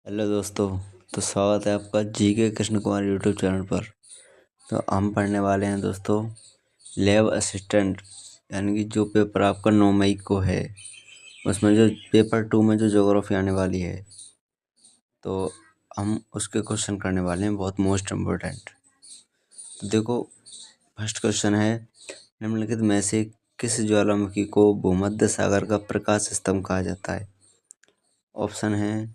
Hello दोस्तों। तो स्वागत है आपका GK Krishna Kumar YouTube channel पर। तो हम पढ़ने वाले हैं दोस्तों लैब असिस्टेंट, यानी कि जो पेपर आपका 9 मई को है उसमें जो पेपर 2 में जो ज्योग्राफी आने वाली है, तो हम उसके क्वेश्चन करने वाले हैं, बहुत मोस्ट इम्पोर्टेंट। तो देखो, फर्स्ट क्वेश्चन है, निम्नलिखित में से किस ज्वालामुखी को भूमध्य सागर का प्रकाश स्तंभ कहा जाता है? ऑप्शन है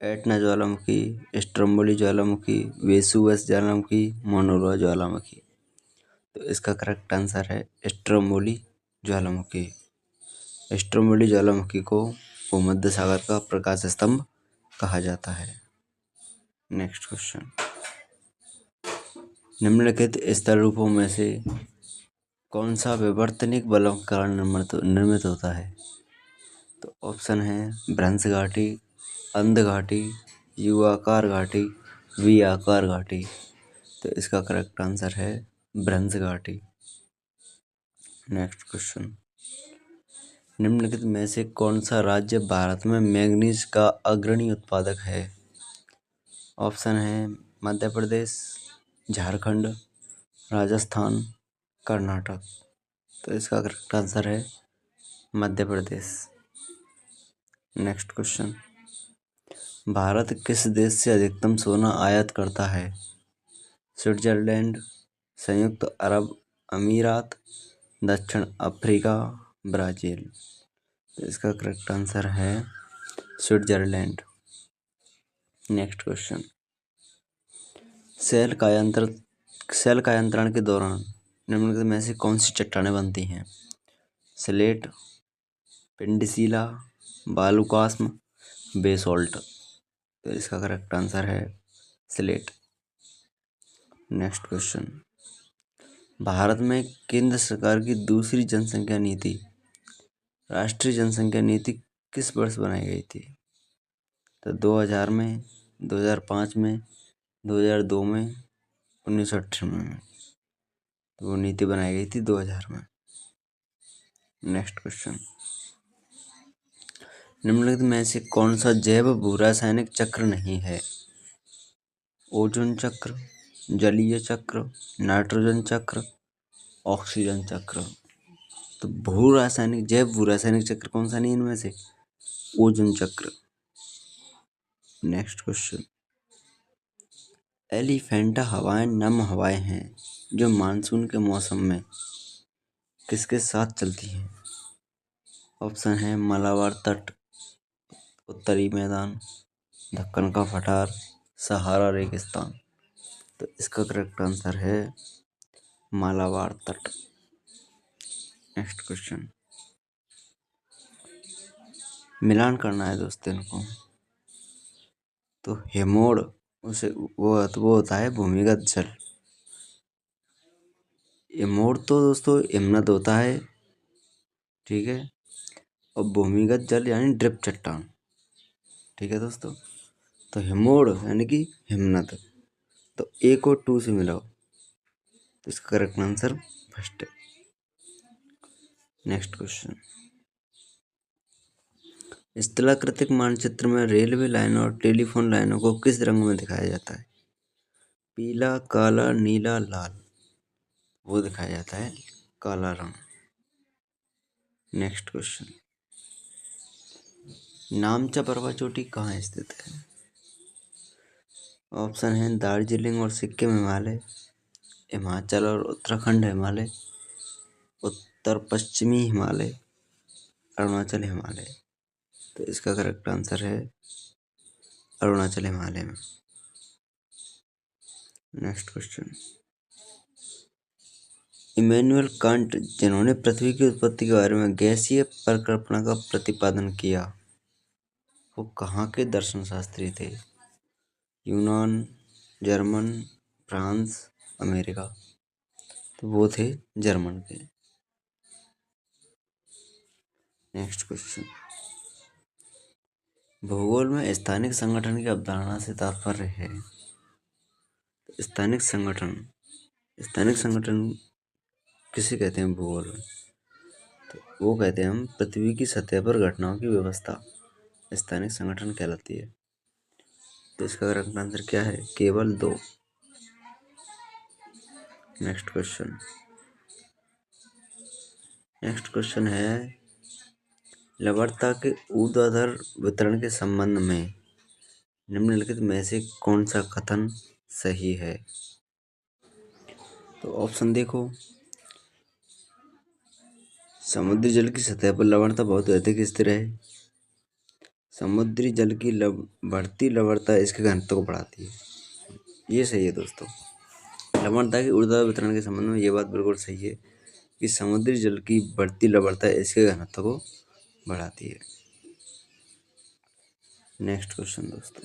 एटना ज्वालामुखी, स्ट्रोम्बोली ज्वालामुखी, वेसुवस ज्वालामुखी, मोनोरोआ ज्वालामुखी। तो इसका करेक्ट आंसर है स्ट्रोम्बोली ज्वालामुखी। स्ट्रोम्बोली ज्वालामुखी को भूमध्य सागर का प्रकाश स्तंभ कहा जाता है। नेक्स्ट क्वेश्चन, निम्नलिखित स्थल रूपों में से कौन सा विवर्तनिक बलों के कारण निर्मित होता है? तो ऑप्शन है भ्रंश घाटी, अंध घाटी, यू आकार घाटी, वी आकार घाटी। तो इसका करेक्ट आंसर है भ्रंश घाटी। नेक्स्ट क्वेश्चन, निम्नलिखित में से कौन सा राज्य भारत में मैंगनीज का अग्रणी उत्पादक है? ऑप्शन है मध्य प्रदेश, झारखंड, राजस्थान, कर्नाटक। तो इसका करेक्ट आंसर है मध्य प्रदेश। नेक्स्ट क्वेश्चन, भारत किस देश से अधिकतम सोना आयात करता है? स्विट्जरलैंड, संयुक्त अरब अमीरात, दक्षिण अफ्रीका, ब्राज़ील। तो इसका करेक्ट आंसर है स्विट्जरलैंड। नेक्स्ट क्वेश्चन, सेल कायांतरण के दौरान निम्नलिखित में से कौन सी चट्टानें बनती हैं? स्लेट, पेंडिसिला, बालुकास्म, बेसोल्ट। तो इसका करेक्ट आंसर है स्लेट। नेक्स्ट क्वेश्चन, भारत में केंद्र सरकार की दूसरी जनसंख्या नीति, राष्ट्रीय जनसंख्या नीति किस वर्ष बनाई गई थी? तो 2000 में, 2005 में, 2002 में, 1998 में। तो वो नीति बनाई गई थी 2000 में। नेक्स्ट क्वेश्चन, निम्नलिखित में से कौन सा जैव भूरासायनिक चक्र नहीं है? ओजोन चक्र, जलीय चक्र, नाइट्रोजन चक्र, ऑक्सीजन चक्र। तो जैव भूरासायनिक चक्र कौन सा नहीं इनमें से? ओजोन चक्र। नेक्स्ट क्वेश्चन, एलिफेंटा हवाएं नम हवाएं हैं जो मानसून के मौसम में किसके साथ चलती हैं? ऑप्शन है मालाबार तट, उत्तरी मैदान, दक्कन का पठार, सहारा रेगिस्तान। तो इसका करेक्ट आंसर है मालाबार तट। नेक्स्ट क्वेश्चन, मिलान करना है दोस्तों इनको। तो हेमोड उसे वो होता है भूमिगत जल। हेमोड तो दोस्तों हिमनद होता है, ठीक है, और भूमिगत जल यानी ड्रिप चट्टान, ठीक है दोस्तों। तो हेमोड यानी कि हिमनद, तो ए को 2 से मिलाओ, तो इसका करेक्ट आंसर फर्स्ट है। नेक्स्ट क्वेश्चन, स्थलाकृतिक मानचित्र में रेलवे लाइनों और टेलीफोन लाइनों को किस रंग में दिखाया जाता है? पीला, काला, नीला, लाल। वो दिखाया जाता है काला रंग। नेक्स्ट क्वेश्चन, नामचा पर्वत चोटी कहाँ स्थित है? ऑप्शन है दार्जिलिंग और सिक्किम हिमालय, हिमाचल और उत्तराखंड हिमालय, उत्तर पश्चिमी हिमालय, अरुणाचल हिमालय। तो इसका करेक्ट आंसर है अरुणाचल हिमालय में। नेक्स्ट क्वेश्चन, इमैनुअल कांट जिन्होंने पृथ्वी की उत्पत्ति के बारे में गैसीय परिकल्पना का प्रतिपादन किया, वो कहाँ के दर्शन शास्त्री थे? यूनान, जर्मन, फ्रांस, अमेरिका। तो वो थे जर्मन के। नेक्स्ट क्वेश्चन, भूगोल में स्थानिक संगठन की अवधारणा से तात्पर्य है? स्थानिक संगठन किसे कहते हैं भूगोल में? तो वो कहते हैं हम पृथ्वी की सतह पर घटनाओं की व्यवस्था स्थानिक संगठन कहलाती है। तो इसका करेक्ट आंसर क्या है? केवल 2। नेक्स्ट क्वेश्चन है लवणता के ऊर्ध्वाधर वितरण के संबंध में निम्नलिखित में से कौन सा कथन सही है? तो ऑप्शन देखो, समुद्री जल की सतह पर लवणता बहुत अधिक स्थिर है। समुद्री जल की बढ़ती लवणता इसके घनत्व को बढ़ाती है। ये सही है दोस्तों। लवणता के ऊर्ध्वाधर वितरण के संबंध में ये बात बिल्कुल सही है कि समुद्री जल की बढ़ती लवणता इसके घनत्व को बढ़ाती है। नेक्स्ट क्वेश्चन दोस्तों,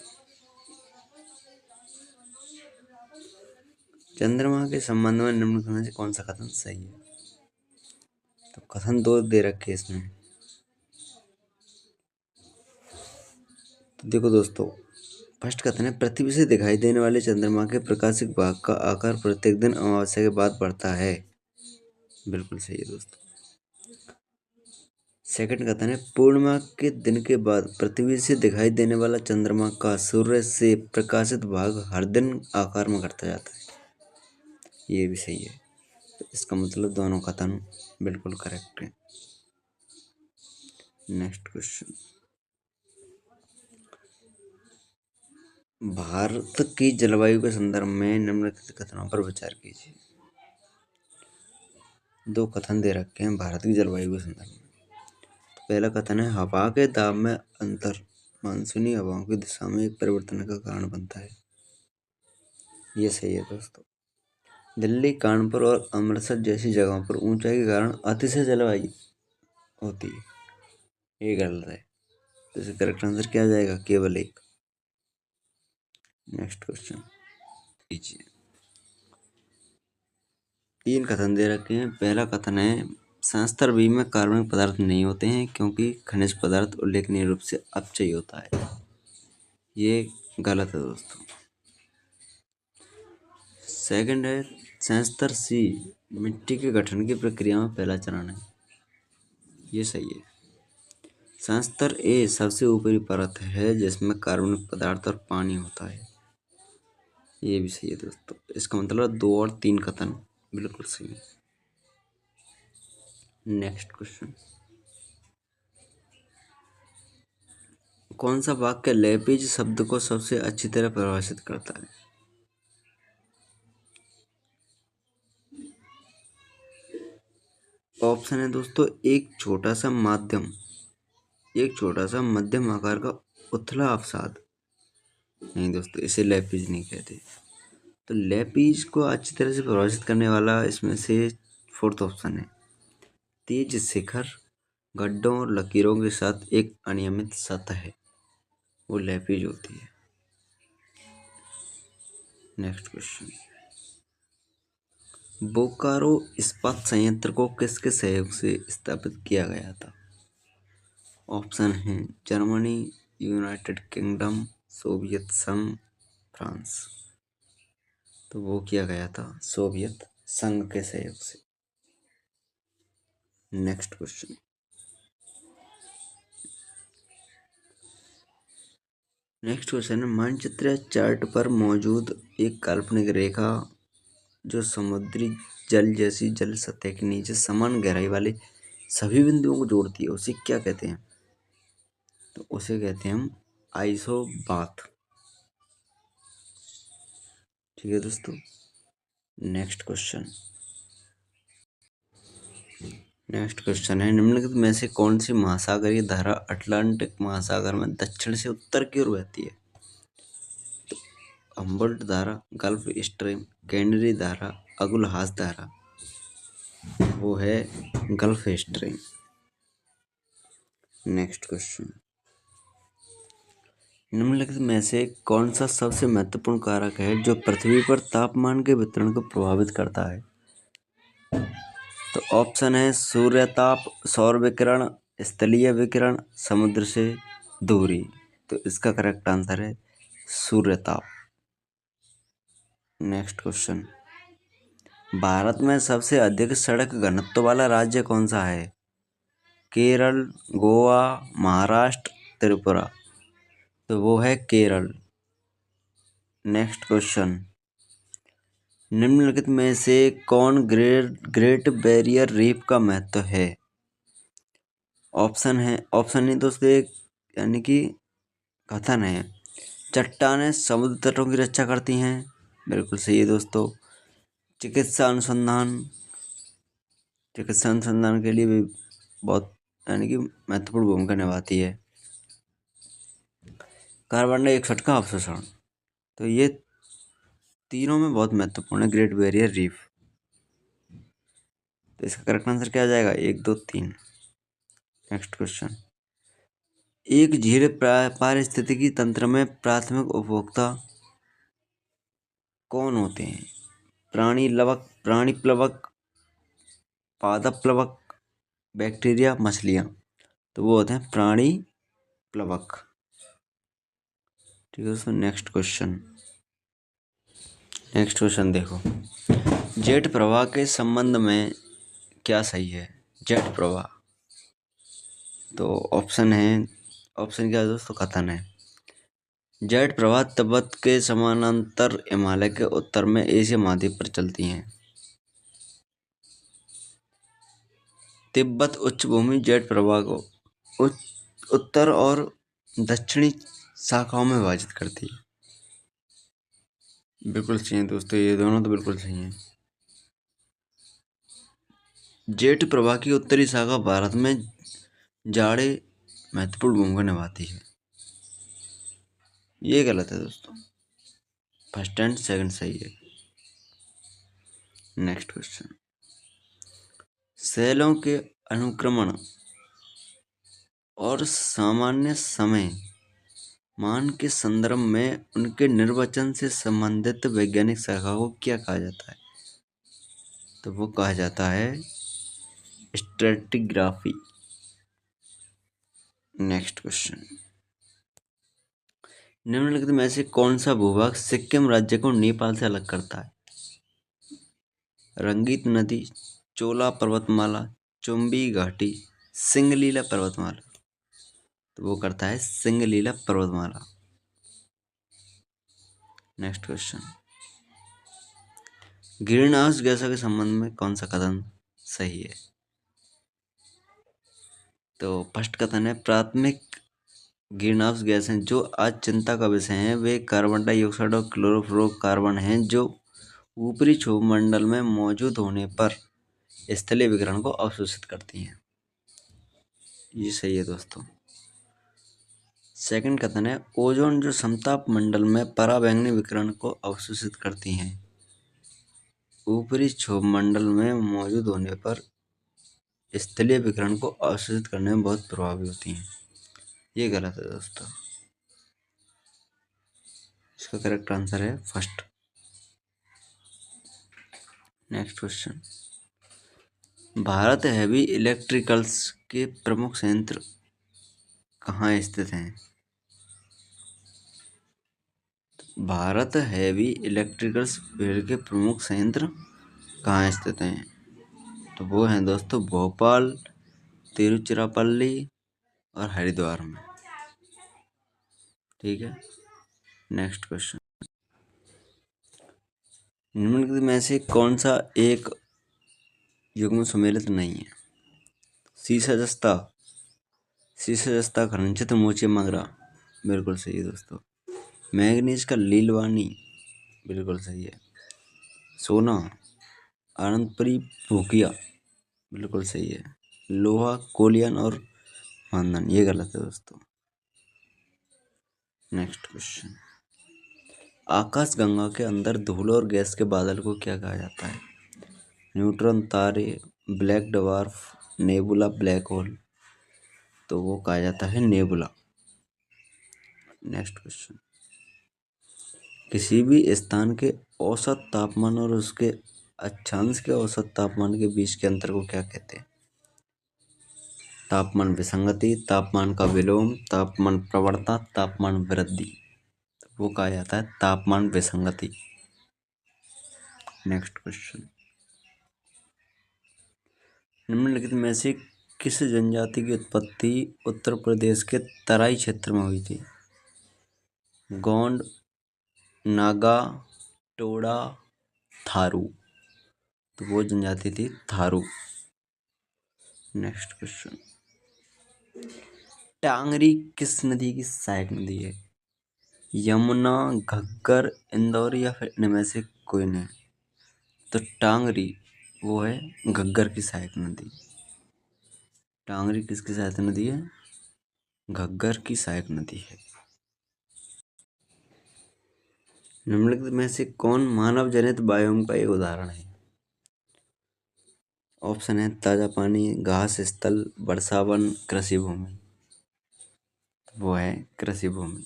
चंद्रमा के संबंध में निम्नलिखित में से कौन सा कथन सही है? तो कथन 2 दे रखे इसमें। तो देखो दोस्तों, फर्स्ट कथन है पृथ्वी से दिखाई देने वाले चंद्रमा के प्रकाशिक भाग का आकार प्रत्येक दिन अमावस्या के बाद बढ़ता है। बिल्कुल सही है दोस्तों। सेकंड कथन है पूर्णिमा के दिन के बाद पृथ्वी से दिखाई देने वाला चंद्रमा का सूर्य से प्रकाशित भाग हर दिन आकार में घटता जाता है। ये भी सही है। तो इसका मतलब दोनों कथन बिल्कुल करेक्ट है। नेक्स्ट क्वेश्चन, भारत की जलवायु के संदर्भ में निम्नलिखित कथनों पर विचार कीजिए। 2 कथन दे रखे हैं भारत की जलवायु के संदर्भ में। तो पहला कथन है हवा के दाब में अंतर मानसूनी हवाओं की दिशा में एक परिवर्तन का कारण बनता है। ये सही है दोस्तों। दिल्ली, कानपुर और अमृतसर जैसी जगहों पर ऊंचाई के कारण अतिशय जलवायु होती है। ये गलत है। तो इसका करेक्ट आंसर क्या जाएगा? केवल 1। नेक्स्ट क्वेश्चन कीजिए। 3 कथन दे रखे हैं। पहला कथन है संस्तर बी में कार्बनिक पदार्थ नहीं होते हैं क्योंकि खनिज पदार्थ उल्लेखनीय रूप से अपचयी होता है। ये गलत है दोस्तों। सेकंड है संस्तर सी मिट्टी के गठन की प्रक्रिया में पहला चरण है। ये सही है। संस्तर ए सबसे ऊपरी परत है जिसमें कार्बनिक पदार्थ और पानी होता है। ये भी सही है दोस्तों। इसका मतलब 2 और 3 कथन बिल्कुल सही है। नेक्स्ट क्वेश्चन, कौन सा वाक्य लैपेज शब्द को सबसे अच्छी तरह परिभाषित करता है? ऑप्शन है दोस्तों, एक छोटा सा मध्यम आकार का उथला अवसाद। नहीं दोस्तों, इसे लैपेज नहीं कहते। तो लैपेज को अच्छी तरह से परिभाषित करने वाला इसमें से 4th ऑप्शन है तेज शिखर, गड्ढों और लकीरों के साथ एक अनियमित सतह है, वो लैपेज होती है। नेक्स्ट क्वेश्चन, बोकारो इस्पात संयंत्र को किसके सहयोग से स्थापित किया गया था? ऑप्शन हैं जर्मनी, यूनाइटेड किंगडम, सोवियत संघ, फ्रांस। तो वो किया गया था सोवियत संघ के सहयोग से। नेक्स्ट क्वेश्चन, है मानचित्र या चार्ट पर मौजूद एक काल्पनिक रेखा जो समुद्री जल जैसी जल सतह के नीचे समान गहराई वाले सभी बिंदुओं को जोड़ती है, उसे क्या कहते हैं? तो उसे कहते हैं हम आइसोबाथ। ठीक है दोस्तों। नेक्स्ट क्वेश्चन है निम्नलिखित में से कौन सी महासागरीय धारा अटलांटिक महासागर में दक्षिण से उत्तर की ओर बहती है? तो हम्बोल्ट धारा, गल्फ स्ट्रीम, कैनरी धारा, अगुलहास धारा। वो है गल्फ स्ट्रीम। नेक्स्ट क्वेश्चन, निम्नलिखित में से कौन सा सबसे महत्वपूर्ण कारक है जो पृथ्वी पर तापमान के वितरण को प्रभावित करता है? तो ऑप्शन है सूर्यताप, सौर विकिरण, स्थलीय विकिरण, समुद्र से दूरी। तो इसका करेक्ट आंसर है सूर्यताप। नेक्स्ट क्वेश्चन, भारत में सबसे अधिक सड़क घनत्व वाला राज्य कौन सा है? केरल, गोवा, महाराष्ट्र, त्रिपुरा। तो वो है केरल। नेक्स्ट क्वेश्चन, निम्नलिखित में से कौन ग्रेट बैरियर रीफ का महत्व है? ऑप्शन नहीं दोस्तों, यानी कि कथन है, चट्टानें समुद्र तटों की रक्षा करती हैं, बिल्कुल सही है दोस्तों। चिकित्सा अनुसंधान के लिए भी बहुत यानी कि महत्वपूर्ण भूमिका निभाती है। कार्बन डाइऑक्साइड का अवशोषण, तो ये तीनों में बहुत महत्वपूर्ण है ग्रेट बैरियर रीफ। तो इसका करेक्ट आंसर क्या आ जाएगा? 1, 2, 3। नेक्स्ट क्वेश्चन, एक झील पारिस्थितिकी तंत्र में प्राथमिक उपभोक्ता कौन होते हैं? प्राणी प्लवक, पादप प्लवक, बैक्टीरिया, मछलियाँ। तो वो होते हैं प्राणी प्लवक। ठीक है दोस्तों। नेक्स्ट क्वेश्चन देखो, जेट प्रवाह के संबंध में क्या सही है? जेट प्रवाह, तो ऑप्शन क्या है दोस्तों? कथन है, जेट प्रवाह तिब्बत के समानांतर हिमालय के उत्तर में एशिया महाद्वीप पर चलती हैं। तिब्बत उच्च भूमि जेट प्रवाह को उत्तर और दक्षिणी शाखाओं में विभाजित करती है। बिल्कुल सही है दोस्तों, ये दोनों तो बिल्कुल सही हैं। जेट प्रवाह की उत्तरी शाखा भारत में जाड़े महत्वपूर्ण भूमिका निभाती है। ये गलत है दोस्तों, फर्स्ट एंड सेकंड सही है। नेक्स्ट क्वेश्चन, सेलों के अनुक्रमण और सामान्य समय मान के संदर्भ में उनके निर्वचन से संबंधित वैज्ञानिक शाखा को क्या कहा जाता है? तो वो कहा जाता है स्ट्रैटिग्राफी। नेक्स्ट क्वेश्चन, निम्नलिखित में से कौन सा भूभाग सिक्किम राज्य को नेपाल से अलग करता है? रंगीत नदी, चोला पर्वतमाला, चुंबी घाटी, सिंगलीला पर्वतमाला। तो वो करता है सिंगलीला पर्वतमाला। नेक्स्ट क्वेश्चन, ग्रीन हाउस गैसों के संबंध में कौन सा कथन सही है? तो फर्स्ट कथन है, प्राथमिक ग्रीन हाउस गैसें जो आज चिंता का विषय हैं वे कार्बन डाइऑक्साइड और क्लोरोफ्लोरोकार्बन हैं, जो ऊपरी क्षोभ मंडल में मौजूद होने पर स्थलीय विकिरण को अवशोषित करती हैं। ये सही है दोस्तों। सेकंड कथन है, ओजोन जो समताप मंडल में पराबैंगनी विकिरण को अवशोषित करती हैं, ऊपरी क्षोभ मंडल में मौजूद होने पर स्थलीय विकिरण को अवशोषित करने में बहुत प्रभावी होती हैं। ये गलत है दोस्तों, इसका करेक्ट आंसर है first. Next question, Bharat heavy electricals के प्रमुख संयंत्र कहाँ स्थित हैं? भारत हैवी इलेक्ट्रिकल्स के प्रमुख संयंत्र कहाँ स्थित हैं? तो वो हैं दोस्तों भोपाल, तिरुचिरापल्ली और हरिद्वार में। ठीक है। नेक्स्ट क्वेश्चन, निम्नलिखित में से कौन सा एक युग्म सुमेलित नहीं है? सीसा जस्ता खनन क्षेत्र मोचे मगरा, बिल्कुल सही है दोस्तों। मैग्नीज का लीलवानी, बिल्कुल सही है। सोना आनंदपुरी भूकिया, बिल्कुल सही है। लोहा कोलियन और मानधन, ये गलत है दोस्तों। नेक्स्ट क्वेश्चन, आकाशगंगा के अंदर धूल और गैस के बादल को क्या कहा जाता है? न्यूट्रॉन तारे, black dwarf, nebula, black hole. तो वो कहा जाता है नेबुला। नेक्स्ट क्वेश्चन, किसी भी स्थान के औसत तापमान और उसके अक्षांश के औसत तापमान के बीच के अंतर को क्या कहते हैं? तापमान विसंगति, तापमान का विलोम, तापमान प्रवणता, तापमान वृद्धि। वो कहा जाता है तापमान विसंगति। नेक्स्ट क्वेश्चन, निम्नलिखित में से किस जनजाति की उत्पत्ति उत्तर प्रदेश के तराई क्षेत्र में हुई थी? गोंड, नागा, टोडा, थारू। तो वो जनजाति थी थारू। नेक्स्ट क्वेश्चन, टांगरी किस नदी की सहायक नदी है? यमुना, घग्गर, इंदौर या फिर इनमें से कोई नहीं? तो टांगरी वो है घग्गर की सहायक नदी। टांगरी किसकी सहायक नदी है? घग्गर की सहायक नदी है। निम्नलिखित में से कौन मानव जनित बायोम का एक उदाहरण है? ऑप्शन है ताजा पानी, घास स्थल, वर्षा वन, कृषि भूमि। वो है कृषि भूमि।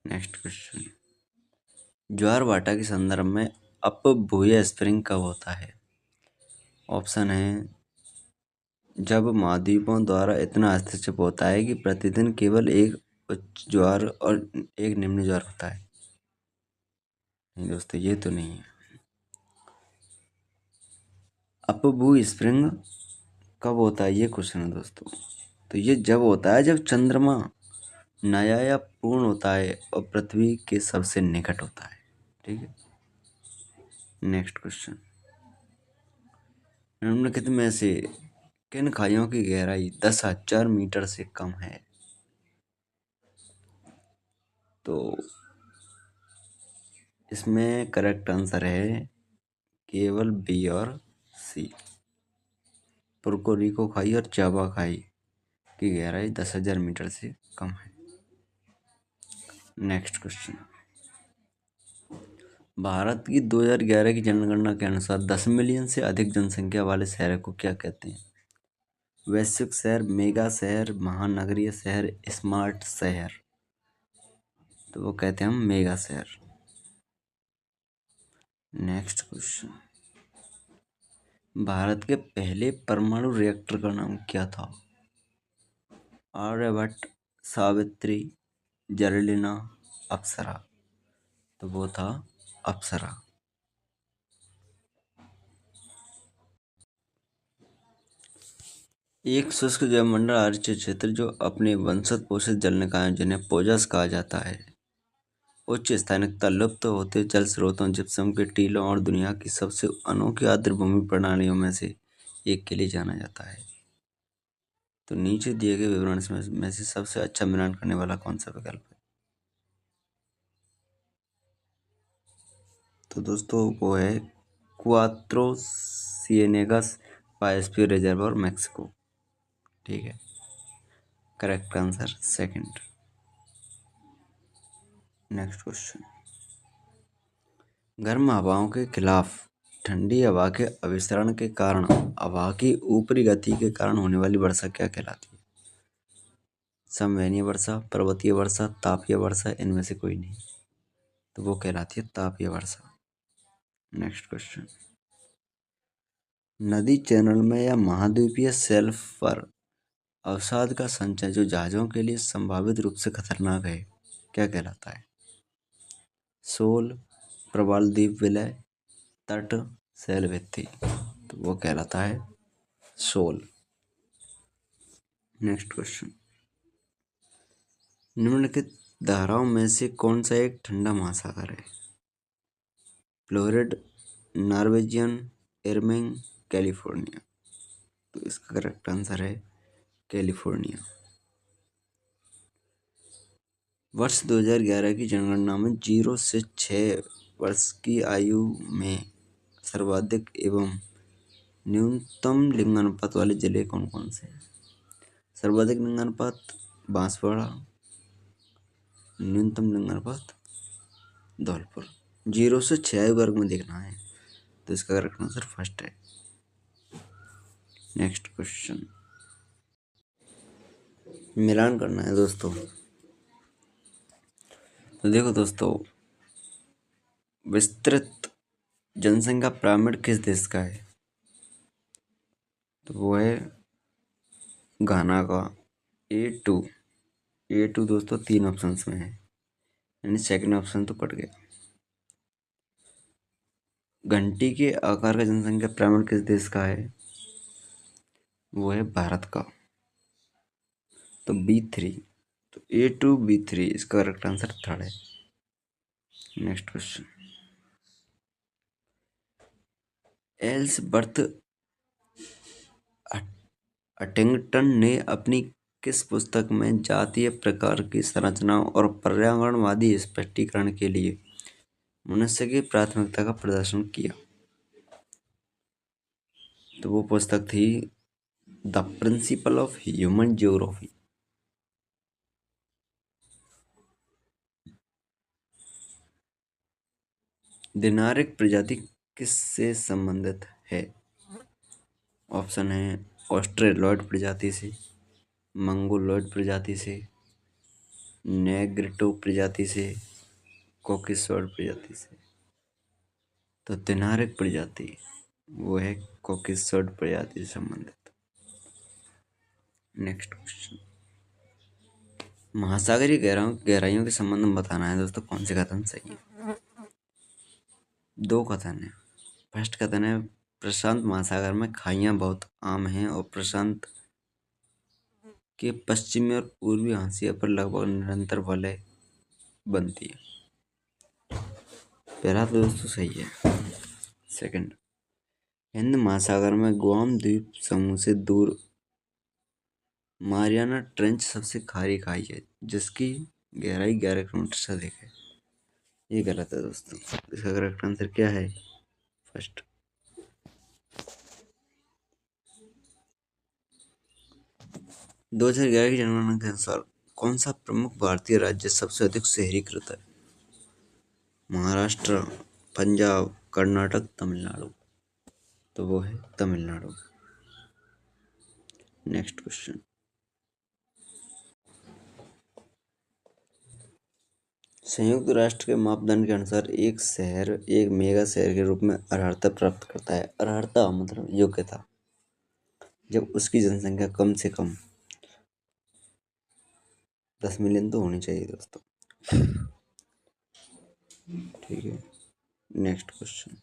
नेक्स्ट क्वेश्चन, ज्वार भाटा के संदर्भ में अपभ्रूय स्प्रिंग कब होता है? ऑप्शन है जब महाद्वीपों द्वारा इतना हस्तक्षेप होता है कि प्रतिदिन केवल एक उच्च ज्वार और एक निम्न ज्वार होता है। नहीं दोस्तों, ये तो नहीं है। अपभ्रू स्प्रिंग कब होता है ये क्वेश्चन है दोस्तों। तो ये जब होता है जब चंद्रमा नया या पूर्ण होता है और पृथ्वी के सबसे निकट होता है। ठीक है। नेक्स्ट क्वेश्चन, निम्नलिखित में से किन खाइयों की गहराई 10,000 मीटर से कम है? तो इसमें करेक्ट आंसर है केवल बी और सी। पुर्को रिको खाई और जावा खाई की गहराई 10,000 मीटर से कम है। नेक्स्ट क्वेश्चन, भारत की 2011 की जनगणना के अनुसार 10 मिलियन से अधिक जनसंख्या वाले शहर को क्या कहते हैं? वैश्विक शहर, मेगा शहर, महानगरीय शहर, स्मार्ट शहर। तो वो कहते हैं हम मेगा शहर। नेक्स्ट क्वेश्चन, भारत के पहले परमाणु रिएक्टर का नाम क्या था? आर्यभट्ट, सावित्री, जर्लिना, अप्सरा। तो वो था अप्सरा। एक शुष्क जलमंडल आरक्षित क्षेत्र जो अपने वंशज पोषित जल निकायों जिन्हें पोजस कहा जाता है, उच्च स्थानिकता, लुप्त होते जल स्रोतों, जिप्सम के टीलों और दुनिया की सबसे अनोखी आर्द्रभूमि प्रणालियों में से एक के लिए जाना जाता है। तो नीचे दिए गए विवरण में से सबसे अच्छा मिलान करने वाला कौन सा विकल्प है? तो दोस्तों वो है क्वात्रो सिएनेगास बायोस्फीयर रिजर्व मैक्सिको। ठीक है। Correct answer second. Next question, गर्म हवाओं के खिलाफ ठंडी हवा के अभिसरण के कारण हवा की ऊपरी गति के कारण होने वाली वर्षा क्या कहलाती है? संवहनीय वर्षा, पर्वतीय वर्षा, तापीय वर्षा, इनमें से कोई नहीं? तो वो कहलाती है तापीय वर्षा। नेक्स्ट क्वेश्चन, नदी चैनल में या महाद्वीपीय शेल्फ पर अवसाद का संचय जो जहाजों के लिए संभावित रूप से खतरनाक है क्या कहलाता है? शोल, प्रवाल द्वीप विलय, तट, शैल भित्ति। तो वो कहलाता है शोल। नेक्स्ट क्वेश्चन, निम्नलिखित धाराओं में से कौन सा एक ठंडा महासागर है? Florida, Norwegian, Irminger, California. तो इसका करेक्ट आंसर है कैलिफोर्निया। वर्ष 2011 की जनगणना में 0 से 6 वर्ष की आयु में सर्वाधिक एवं न्यूनतम लिंगानुपात वाले जिले कौन कौन से हैं? सर्वाधिक लिंगानुपात बांसवाड़ा, न्यूनतम लिंगानुपात धौलपुर। 0 से 6 आयु वर्ग में देखना है, तो इसका करेक्ट आंसर फर्स्ट है। नेक्स्ट क्वेश्चन, मिलान करना है दोस्तों। तो देखो दोस्तों, विस्तृत जनसंख्या पिरामिड किस देश का है? तो वो है घाना का। ए टू दोस्तों 3 ऑप्शंस में है, यानी सेकंड ऑप्शन तो कट गया। घंटी के आकार का जनसंख्या पिरामिड किस देश का है? वो है भारत का। तो B3, तो A2 B3 इसका करेक्ट आंसर थर्ड है। नेक्स्ट क्वेश्चन, एल्सबर्थ हंटिंगटन ने अपनी किस पुस्तक में जातीय प्रकार की संरचनाओं और पर्यावरणवादी स्पष्टीकरण के लिए मनुष्य की प्राथमिकता का प्रदर्शन किया? तो वो पुस्तक थी the principle of human geography. Dinaric प्रजाति किससे संबंधित है? ऑप्शन है ऑस्ट्रेलॉइड प्रजाति से, मंगोलॉइड प्रजाति से, नेग्रिटो प्रजाति से, कॉकेसॉइड प्रजाति से। तो दिनारिक प्रजाति वो है कॉकेसॉइड प्रजाति से संबंधित। नेक्स्ट क्वेश्चन, महासागरीय गहराइयों के संबंध में बताना है दोस्तों, कौन से कथन सही है? दो कथन है। फर्स्ट कथन है प्रशांत महासागर में खाइयां बहुत आम हैं और प्रशांत के पश्चिमी और पूर्वी हाशिए पर लगभग निरंतर वलय बनती है। पहला तो दोस्तों सही है। सेकंड, हिंद महासागर में गुआम द्वीप समूह से दूर मारियाना ट्रेंच सबसे खारी खाई है जिसकी गहराई 11 किलोमीटर से अधिक है। ये गलत है दोस्तों, इसका करेक्ट आंसर क्या है? फर्स्ट। 2011 की जनगणना के अनुसार कौन सा प्रमुख भारतीय राज्य सबसे अधिक शहरीकृत है? महाराष्ट्र, पंजाब, कर्नाटक, तमिलनाडु। तो वो है तमिलनाडु। नेक्स्ट क्वेश्चन, संयुक्त राष्ट्र के मापदंड के अनुसार एक शहर एक मेगा शहर के रूप में अर्हता प्राप्त करता है। अर्हता मतलब योग्यता, जब उसकी जनसंख्या कम से कम 10 मिलियन तो होनी चाहिए दोस्तों। ठीक है। नेक्स्ट क्वेश्चन,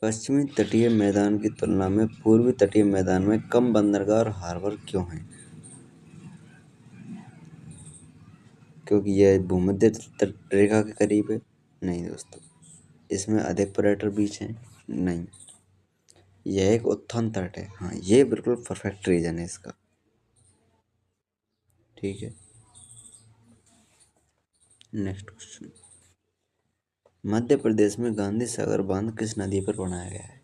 पश्चिमी तटीय मैदान की तुलना में पूर्वी तटीय मैदान में कम बंदरगाह और हार्बर क्यों हैं? क्योंकि यह भूमध्य रेखा के करीब है? नहीं दोस्तों, इसमें अधिक पर्यटक बीच हैं? नहीं, यह एक उत्थान तट है। हाँ, ये बिल्कुल परफेक्ट रीजन है इसका। ठीक है। नेक्स्ट क्वेश्चन, मध्य प्रदेश में गांधी सागर बांध किस नदी पर बनाया गया है?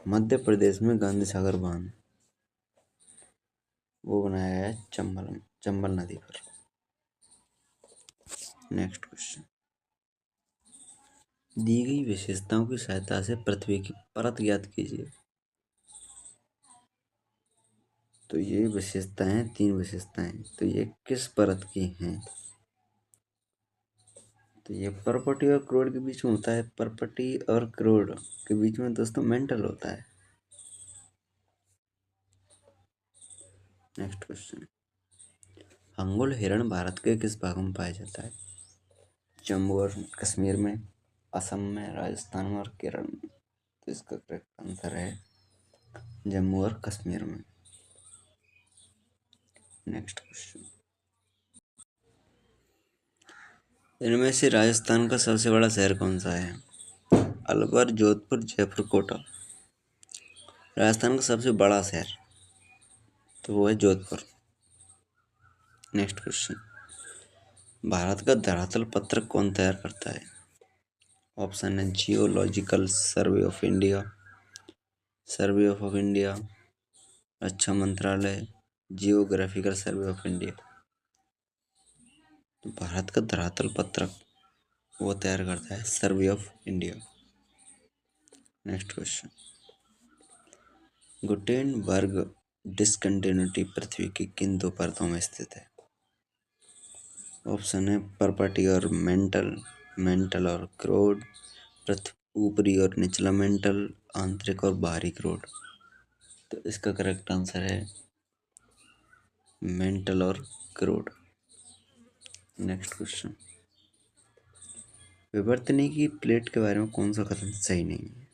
मध्य प्रदेश में गांधी सागर बांध वो बनाया गया है चंबल नदी पर। नेक्स्ट क्वेश्चन, दी गई विशेषताओं की सहायता से पृथ्वी की परत ज्ञात कीजिए। तो ये विशेषताएं, 3 विशेषताएं, तो ये किस परत की हैं? तो ये पर्पटी और क्रोड के बीच में होता है। पर्पटी और क्रोड के बीच में दोस्तों मेंटल होता है। नेक्स्ट क्वेश्चन, हंगुल हिरण भारत के किस भाग में पाया जाता है? जम्मू और कश्मीर में, असम में, राजस्थान में और केरल में। तो इसका करेक्ट आंसर है जम्मू और कश्मीर में। नेक्स्ट क्वेश्चन, इनमें से राजस्थान का सबसे बड़ा शहर कौन सा है? अलवर, जोधपुर, जयपुर, कोटा। राजस्थान का सबसे बड़ा शहर तो वो है जोधपुर। नेक्स्ट क्वेश्चन, भारत का धरातल पत्रक कौन तैयार करता है? ऑप्शन है geological survey of India, survey of India, रक्षा मंत्रालय, जियोग्राफिकल सर्वे ऑफ इंडिया। तो भारत का धरातल पत्रक वो तैयार करता है survey of India. Next question, Gutenberg discontinuity पृथ्वी की किन 2 परतों में स्थित है? ऑप्शन है पर्पटी और मेंटल, मेंटल और क्रोड, पृथ्वी ऊपरी और निचला मेंटल, आंतरिक और बाहरी क्रोड। तो इसका करेक्ट आंसर है मेंटल और क्रोड। नेक्स्ट क्वेश्चन, विवर्तनिकी प्लेट के बारे में कौन सा कथन सही नहीं है?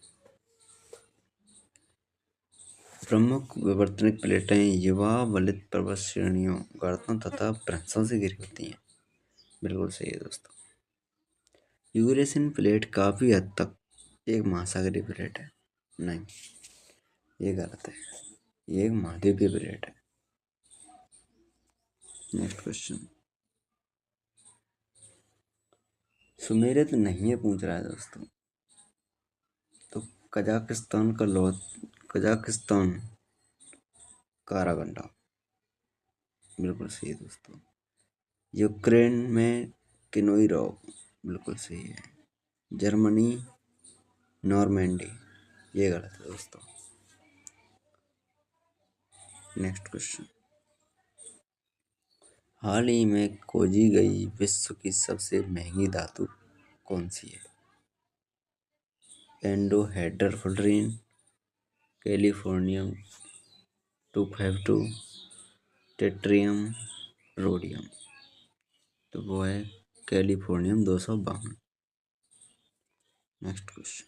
प्रमुख विवर्तनिक प्लेटें युवा वलित पर्वत श्रेणियों, गर्तों तथा भ्रंशों से घिरी होती हैं। बिल्कुल सही है दोस्तों। यूरेशियन प्लेट काफी हद तक एक महासागरीय प्लेट है। नहीं, ये गलत है, ये एक महाद्वीपीय प्लेट है। Next question. सुमेलित नहीं है पूछ रहा है दोस्तों, तो कजाकिस्तान कारागंडा, बिल्कुल सही है दोस्तों। यूक्रेन में किनोई रॉक, बिल्कुल सही है। जर्मनी नॉर्मैंडी, ये गलत है दोस्तों। Next question. हाल ही में खोजी गई विश्व की सबसे महंगी धातु कौन सी है? एंडोहेड्रफ्लोरीन, कैलिफोर्नियम 252, टेट्रियम, रोडियम। तो वो है कैलिफोर्नियम 252। Next question.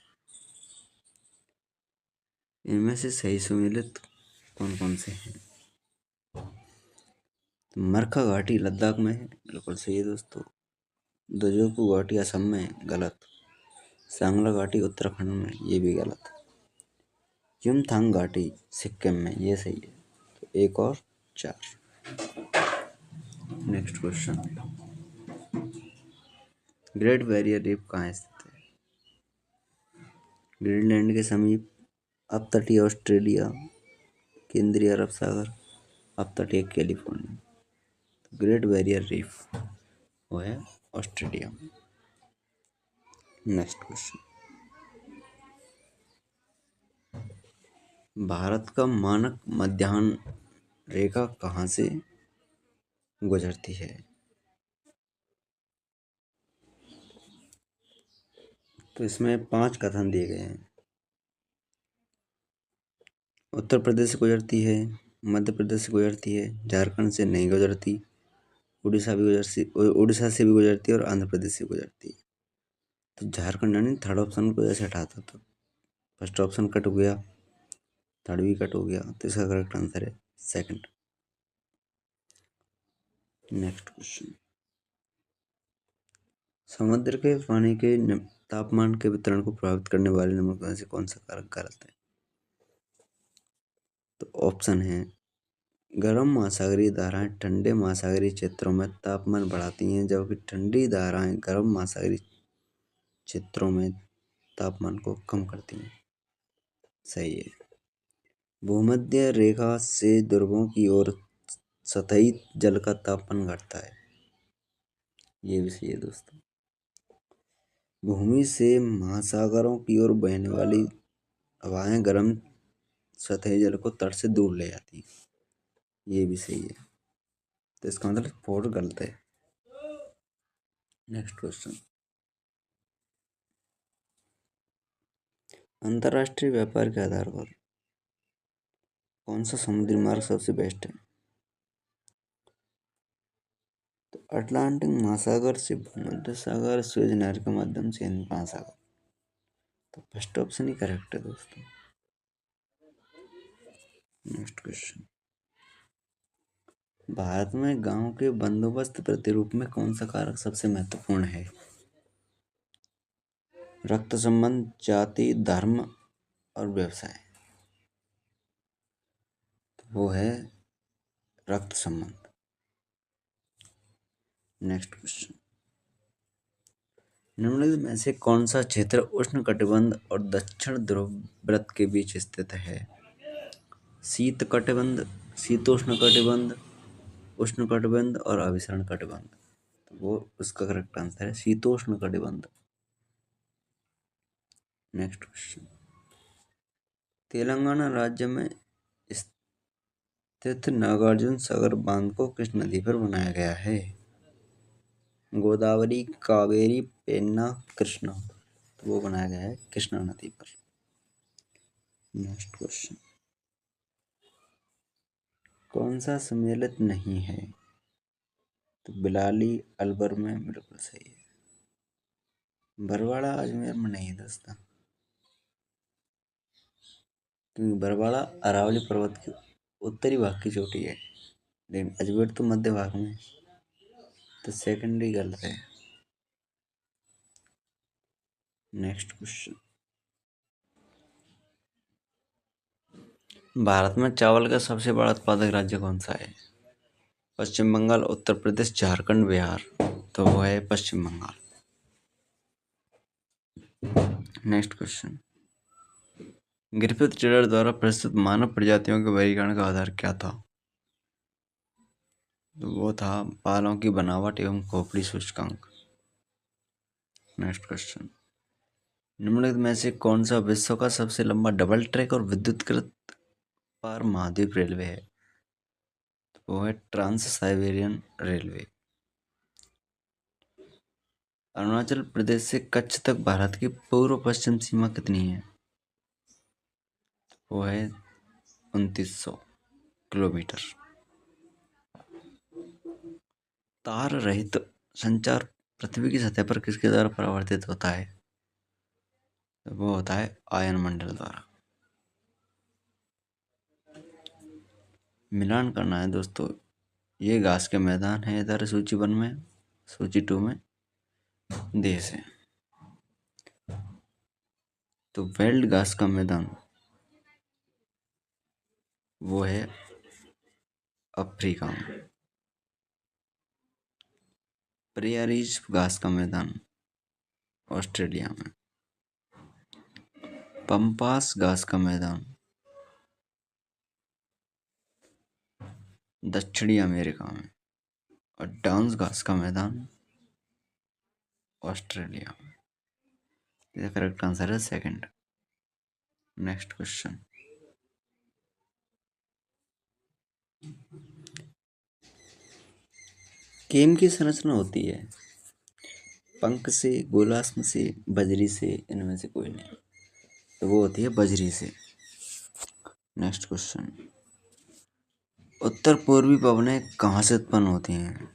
इनमें से सही सुमेलित कौन कौन से हैं? तो मरखा घाटी लद्दाख में है, बिल्कुल सही है दोस्तों। दुजोकू घाटी असम में है, गलत। सांगला घाटी उत्तराखंड में, ये भी गलत। युमथांग घाटी सिक्किम में, ये सही है। तो एक और 4। Next question. Great barrier reef कहाँ स्थित है? ग्रीनलैंड के समीप, अपतटीय ऑस्ट्रेलिया, केंद्रीय अरब सागर, अपतटीय कैलिफोर्निया। तो ग्रेट बैरियर रीफ वो है ऑस्ट्रेलिया। Next question. भारत का मानक मध्याह्न रेखा कहाँ से गुजरती है? तो इसमें 5 कथन दिए गए हैं। उत्तर प्रदेश से गुजरती है, मध्य प्रदेश से गुजरती है, झारखंड से नहीं गुजरती, उड़ीसा से भी गुजरती है और आंध्र प्रदेश से गुजरती है। तो झारखंड यानी थर्ड ऑप्शन को जैसे हटाता तो फर्स्ट ऑप्शन कट हो गया, थर्ड भी कट हो गया, तो इसका करेक्ट आंसर है सेकंड। Next question. समुद्र के पानी के तापमान के वितरण को प्रभावित करने वाले निम्नलिखित में से कौन सा कारक गलत है? तो ऑप्शन है, गर्म महासागरीय धाराएं ठंडे महासागरीय क्षेत्रों में तापमान बढ़ाती हैं, जबकि ठंडी धाराएं गर्म महासागरीय क्षेत्रों में तापमान को कम करती हैं। सही है। भूमध्य रेखा से ध्रुवों की ओर सतही जल का तापमान घटता है, ये भी सही है दोस्तों। भूमि से महासागरों की ओर बहने वाली हवाएं गर्म सतही जल को तट से दूर ले जाती हैं, ये भी सही है। तो इसका मतलब 4 गलत है। Next question. अंतर्राष्ट्रीय व्यापार के आधार पर कौन सा समुद्री मार्ग सबसे बेस्ट है? तो अटलांटिक महासागर से भूमध्य सागर, सुएज नहर के माध्यम से हिंद महासागर। तो फर्स्ट ऑप्शन ही करेक्ट है दोस्तों। Next question. भारत में गांव के बंदोबस्त प्रतिरूप में कौन सा कारक सबसे महत्वपूर्ण है? रक्त संबंध, जाति, धर्म और व्यवसाय। तो वो है रक्त संबंध। Next question. निम्नलिखित में से कौन सा क्षेत्र उष्णकटिबंध और दक्षिण ध्रुव वृत्त के बीच स्थित है? शीत कटिबंध, शीतोष्ण कटिबंध, उष्ण कटिबंध और अभिसरण कटिबंध। तो वो उसका करेक्ट आंसर है शीतोष्ण कटिबंध। Next question. तेलंगाना राज्य में स्थित नागार्जुन सागर बांध को किस नदी पर बनाया गया है? गोदावरी, कावेरी, पेन्ना, कृष्णा। तो वो बनाया गया है कृष्णा नदी पर। Next question. कौन सा सम्मिलित नहीं है? तो बिलाली अलवर में, बिल्कुल सही है। बरवाड़ा अजमेर में नहीं है दोस्तों, क्योंकि बरवाड़ा अरावली पर्वत के उत्तरी भाग की चोटी है, लेकिन अजमेर तो मध्य भाग में है। तो सेकंड ही गलत है। नेक्स्ट क्वेश्चन, भारत में चावल का सबसे बड़ा उत्पादक राज्य कौन सा है? पश्चिम बंगाल, उत्तर प्रदेश, झारखंड, बिहार। तो वो है Paschim Bengal. Next question, Griffith Taylor द्वारा प्रस्तुत मानव प्रजातियों के वर्गीकरण का आधार क्या था? तो वो था बालों की बनावट एवं खोपड़ी सूचकांक। नेक्स्ट क्वेश्चन, निम्नलिखित में से कौन सा विश्व का सबसे लंबा डबल ट्रैक और विद्युतकृत पार महाद्वीप रेलवे है? तो वो है trans Siberian railway. Arunachal Pradesh से कच्छ तक भारत की पूर्व पश्चिम सीमा कितनी है? वो है 2900 किलोमीटर। तार रहित संचार पृथ्वी की सतह पर किसके द्वारा परावर्तित होता है? तो वो होता है आयन मंडल द्वारा। मिलान करना है दोस्तों, ये घास के मैदान है इधर सूची 1 में, सूची 2 में देश है। तो वेल्ड घास का मैदान वो है अफ्रीका में। प्रियरीज घास का मैदान ऑस्ट्रेलिया में। पंपास घास का मैदान दक्षिणी अमेरिका में। और डांस घास का मैदान ऑस्ट्रेलिया में। इसका करेक्ट आंसर है सेकंड। नेक्स्ट क्वेश्चन, केम की संरचना होती है पंख से, गोलास्म से, बजरी से, इनमें से कोई नहीं। तो वो होती है बजरी से। नेक्स्ट क्वेश्चन, उत्तर पूर्वी पवनें कहाँ से उत्पन्न होती हैं?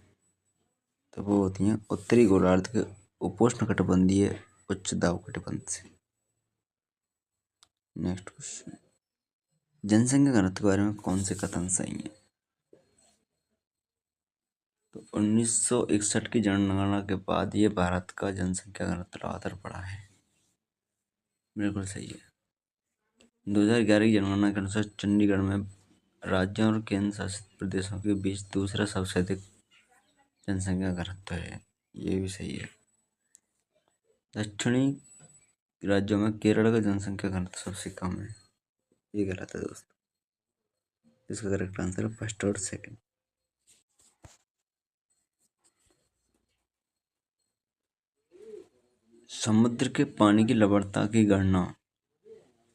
तो वो होती हैं उत्तरी गोलार्ध के उपोष्णकटिबंधीय उच्च दाब कटिबंध से। नेक्स्ट क्वेश्चन, जनसंख्या घनत्व के बारे में कौन से कथन सही है? तो 1961 की जनगणना के बाद ये भारत का जनसंख्या घनत्व लगातार बढ़ा है। बिल्कुल सही है। 2011 की जनगणना के अनुसार चंडीगढ़ में राज्यों और केंद्र शासित प्रदेशों के बीच दूसरा सबसे अधिक जनसंख्या घनत्व है। ये भी सही है। दक्षिणी राज्यों में केरल का जनसंख्या घनत्व सबसे कम है। ये गलत है दोस्तों। इसका करेक्ट आंसर है फर्स्ट और सेकंड। समुद्र के पानी की लवणता की गणना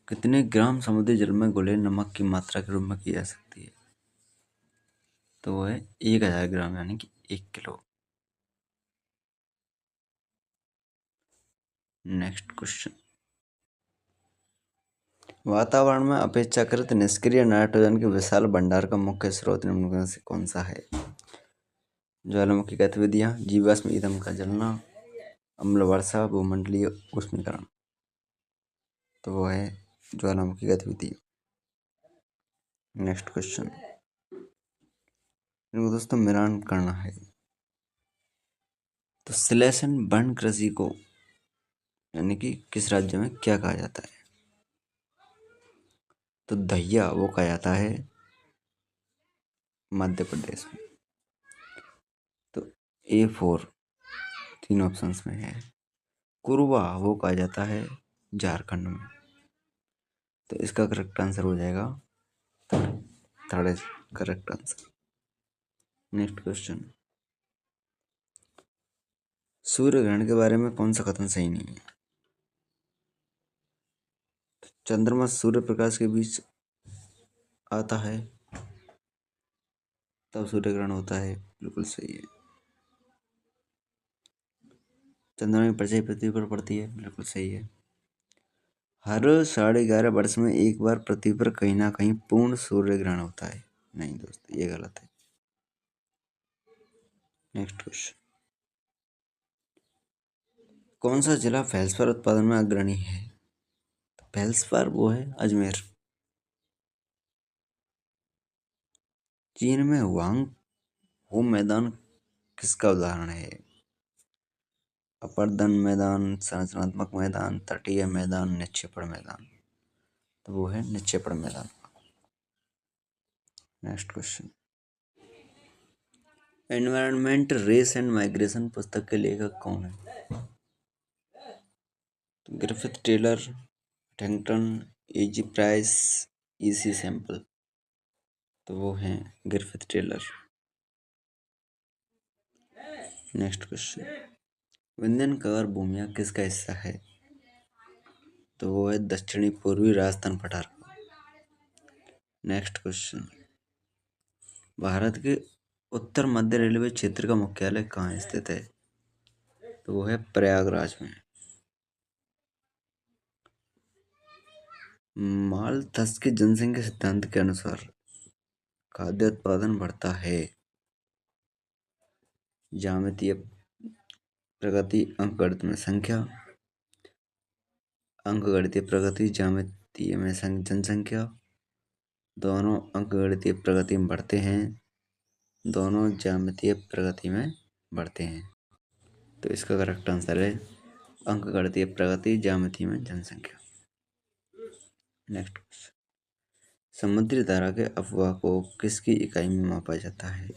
कितने ग्राम समुद्री जल में घुले नमक की मात्रा के रूप में की जा सकती है? तो वो है 1000 ग्राम यानी कि 1 किलो। नेक्स्ट क्वेश्चन, वातावरण में अपेक्षाकृत निष्क्रिय नाइट्रोजन के विशाल भंडार का मुख्य स्रोत निम्नलिखित में से कौन सा है? ज्वालामुखी गतिविधियां, जीवाश्म ईंधन का जलना, अम्ल वर्षा, भूमंडलीय ऊष्मीकरण। तो वो है ज्वालामुखी गतिविधि। नेक्स्ट क्वेश्चन, इनको दोस्तों मिलान करना है। तो श्लेषण वर्ण कृषि को यानी कि किस राज्य में क्या कहा जाता है? तो दहिया वो कहा जाता है मध्य प्रदेश में। तो A4 तीन ऑप्शंस में है। कुरवा वो कहा जाता है झारखंड में। तो इसका करेक्ट आंसर हो जाएगा third correct answer. Next question, सूर्य ग्रहण के बारे में कौन सा कथन सही नहीं है? चंद्रमा सूर्य प्रकाश के बीच आता है तब सूर्य ग्रहण होता है। बिल्कुल सही है। चंद्रमा की परछाई पृथ्वी पर पड़ती है। बिल्कुल सही है। हर 11.5 वर्ष में एक बार पृथ्वी पर कहीं ना कहीं पूर्ण सूर्य ग्रहण होता है। नहीं दोस्तों, ये गलत है। नेक्स्ट क्वेश्चन, कौन सा जिला फेल्सपार उत्पादन में अग्रणी है? तो फेल्सपार वो है अजमेर। चीन में हुआंग हो मैदान किसका उदाहरण है? अपर्दन मैदान, संरचनात्मक मैदान, तटीय मैदान, निक्षेपण मैदान। तो वो है निक्षेपण मैदान। Next question, environment race and migration पुस्तक के लेखक कौन है? तो Griffith Taylor, Huntington, E.G. Price, E.C. Semple. तो वो हैं Griffith Taylor. Next question, Vindhyan कांगर भूमिया किसका हिस्सा है? तो वो है दक्षिणी पूर्वी राजस्थान पठार। नेक्स्ट क्वेश्चन, भारत के उत्तर मध्य रेलवे क्षेत्र का मुख्यालय कहाँ स्थित है? तो वो है प्रयागराज में। मालथस के जनसंख्या सिद्धांत के अनुसार खाद्य उत्पादन बढ़ता है। ज्यामितीय प्रगति अंकगणित में संख्या, अंकगणितीय प्रगति ज्यामितीय में जनसंख्या, दोनों अंकगणितीय प्रगति में बढ़ते हैं, दोनों ज्यामितीय प्रगति में बढ़ते हैं। तो इसका करेक्ट आंसर है अंकगणितीय प्रगति ज्यामिति में जनसंख्या। नेक्स्ट क्वेश्चन, समुद्री धारा के अपवाह को किसकी इकाई में मापा जाता है?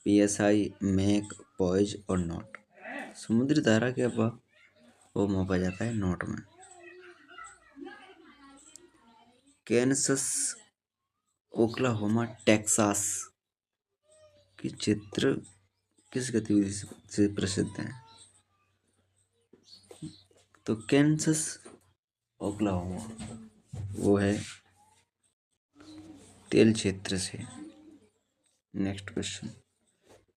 PSI, मैक, पॉइज और नॉट। समुद्री धारा के अपवाह को मापा जाता है नॉट में। कैनसस, ओक्लाहोमा, टेक्सास के क्षेत्र किस गतिविधि से प्रसिद्ध हैं? तो कैनसस, ओक्लाहोमा वो है तेल क्षेत्र से। नेक्स्ट क्वेश्चन,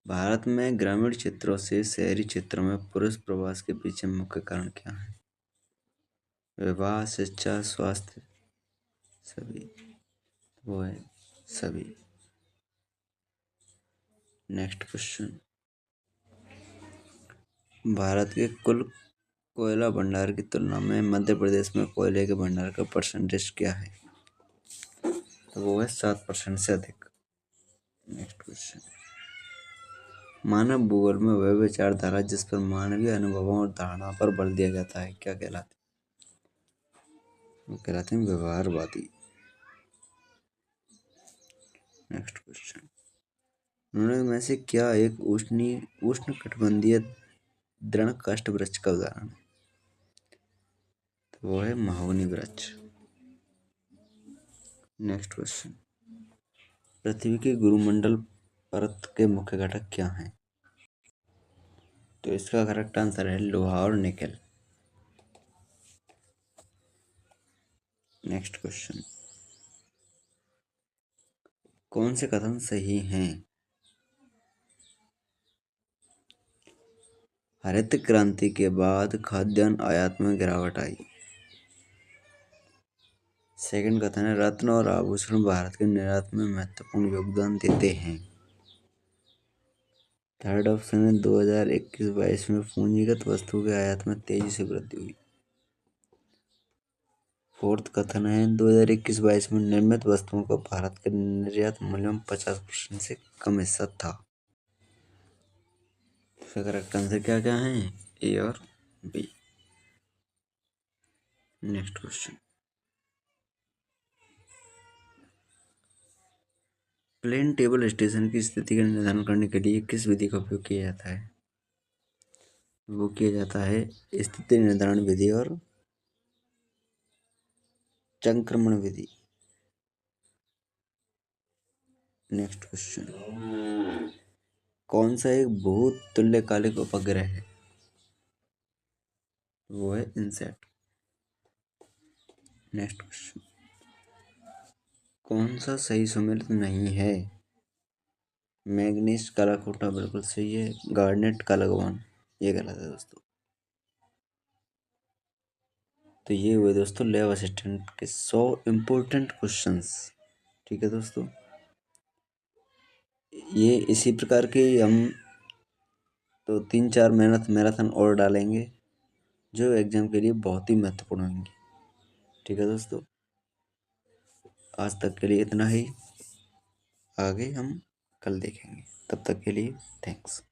भारत में ग्रामीण क्षेत्रों से शहरी क्षेत्रों में पुरुष प्रवास के पीछे मुख्य कारण क्या है? विवाह, शिक्षा, स्वास्थ्य, सभी। वो है सभी। नेक्स्ट क्वेश्चन, भारत के कुल कोयला भंडार की तुलना में मध्य प्रदेश में कोयले के भंडार का परसेंटेज क्या है? तो वो है 7% से अधिक। नेक्स्ट क्वेश्चन, मानव भूगोल में वह विचारधारा जिस पर मानवीय अनुभवों और धारणाओं पर बल दिया जाता है क्या कहलाती? वो कहलाते हैं व्यवहारवादी। नेक्स्ट क्वेश्चन, निम्नलिखित में से क्या एक उष्णकटिबंधीय दृढ़ काष्ठ वृक्ष का उदाहरण है? तो वो है महोगनी वृक्ष। नेक्स्ट क्वेश्चन, पृथ्वी के गुरुमंडल परत के मुख्य घटक क्या हैं? तो इसका करेक्ट आंसर है लोहा और निकेल। नेक्स्ट क्वेश्चन, कौन से कथन सही हैं? हरित क्रांति के बाद खाद्यान्न आयात में गिरावट आई। सेकंड कथन है रत्न और आभूषण भारत के निर्यात में महत्वपूर्ण योगदान देते हैं। थर्ड ऑप्शन है 2021-22 में पूंजीगत वस्तुओं के आयात में तेजी से वृद्धि हुई। फोर्थ कथन है 2021-22 में निर्मित वस्तुओं का भारत के निर्यात मूल्य में 50% से कम हिस्सा था। इसका करेक्ट आंसर क्या क्या है? ए और B. Next question, plane table station की स्थिति का निर्धारण करने के लिए किस विधि का उपयोग किया जाता है? वो किया जाता है स्थिति निर्धारण विधि और संक्रमण विधि। नेक्स्ट क्वेश्चन, कौन सा एक बहुत तुल्यकालिक उपग्रह है? वो है इनसैट। नेक्स्ट क्वेश्चन, कौन सा सही सम्मिलित नहीं है? मैग्नीज काला कोटा बिल्कुल सही है, गार्नेट काला गवान ये गलत है दोस्तों। तो ये हुए दोस्तों लैब असिस्टेंट के 100 इम्पोर्टेंट क्वेश्चंस। ठीक है दोस्तों, ये इसी प्रकार के हम तो 3-4 मैराथन और डालेंगे जो एग्जाम के लिए बहुत ही महत्वपूर्ण होंगी। ठीक है दोस्तों, आज तक के लिए इतना ही, आगे हम कल देखेंगे। तब तक के लिए थैंक्स।